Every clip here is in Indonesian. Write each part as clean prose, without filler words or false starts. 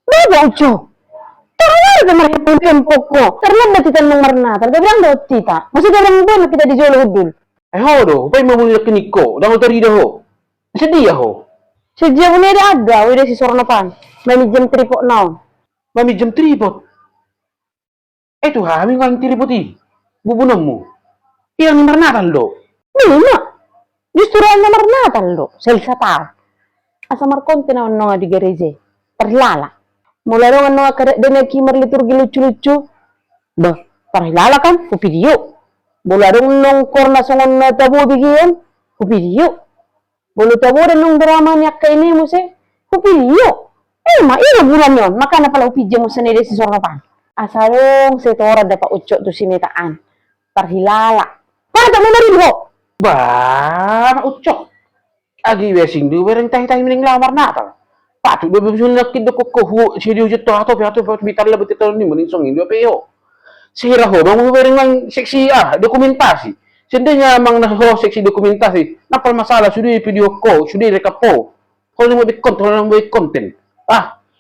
Bebe ucu. Tahu ada mereka pun ko. Terlambat kita nomor natal. Dia bilang dapat kita. Masih dalam bulan kita dijual udul. Ho do, upay mo muna kiniko. Dang utarida ho. Sedih ho. Sejauh ini ada, udah si Sornopan. Mami jam tripok naon. Mami jam tripod. Itu ha, kami kan tripodi. Bubunan mo. Yang nomor natal do. Mina. Justru ang nomor natal lo. Selsa tao. Asa markonte na ano nga di gereje. Terlala. Mula rin ano nga kada kimar liturgi lucu-lucu. Bah, terlala kan? Video. Mula rin nung korna songon na tabo bigyan. Video. Mula tabo rin nung drama niya kainin mo si. Video. Ina bulan yon. Maka na pala upidya mo sa nila si Sornopan. Asalong si Tora dapat ucok to sinitaan. Terhilala. Para tak menarik ho. Ba, ucok. Agi wesing du wereng tahi-tahi mining lamar natal. Patut do bisun nakid do ko si di ujut to ato bitar lebet to ni muning song indo peo. Sira ho bang wereng mang seksi dokumentasi. Sendanya mang na ho seksi dokumentasi. Napal masalah sudah video ko, sudah rekap po. Kalau mau bikin konten.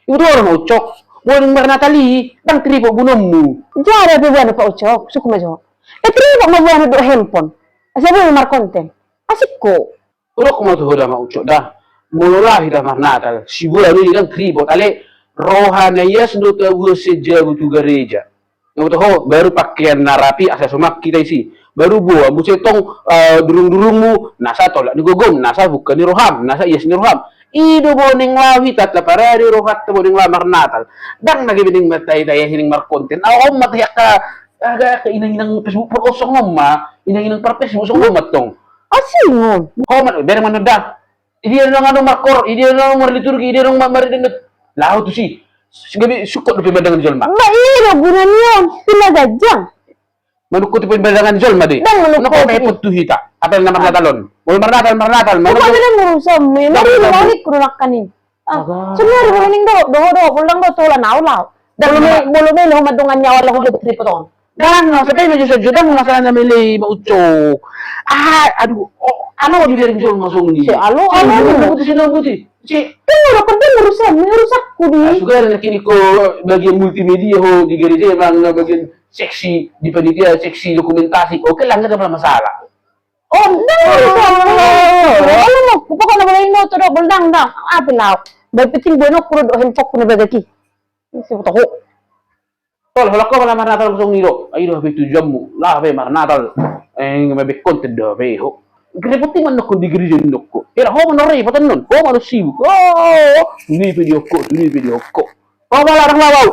Itu orang ucok. Wereng mar natali, bang tripo bunommu. Jara bebuan pa ucok, suku majo. Tripo mabuan do handphone. Asa mo mar konten. Asik ko. Urok mo tuh dah mau ucok dah. Mulai dah mar natal. Si bulan ini kan tripo. Ale rohaniya sudah tahu sejauh tu gereja. Yang tahu baru pakaian narapi asal semak kita isi. Baru buah musetong durung-durungmu nasa tolak digogom nasa bukan ni roham nasa yes ni roham. Ido boning lawi tatla para di rohat boning lamar natal. Dang nagibining matay daya hining mar konten. Aw matiyak ka aga ka inang Facebook pro song ma inang par Facebook song matong. Asingon. Homan bere man da. Idi ano nga markor, idi ano mar liturgi, idi ano maridenget. Lao tu si. Sigabi sukot do pimadangan jolma. Mairo bulan yon. Pinagajang. Manukot po pimadangan jolma di. Dang manukot. Nako may putuhita. Apel na marnatalon. Mul marnatal. Bukan bilang ngurusam. Nari nari kurunak kanin. Sebenarnya bulan do bulan do tola naulaw. Bulu may lo madungan niya wala ko tripoton. Dan sampai medyo sa judang nasa na mili maucok. Aduh, ano di ring jol masong ni. Si alo. Buti. Si Tunggu, pergi merusak kudi. sugar na kini ko bagian multimedia ho di gereja bang bagian seksi di panitia, seksi dokumentasi. Oke lang ada masalah. Oh, alam mo, pupaka na wala yung motor do, buldang da. Apilaw. Bapiting bueno kuro do hempok ko na bagaki. Si ko. Tol halak ko wala marnatal masong niro. Ay do habi tu jamu. La habi marnatal. May content do habi ho. Greputi man ko di gereja nokko. Kira ho man ori patan nun. Ho man sibu. Ini video ko. Oh malarang lawaw.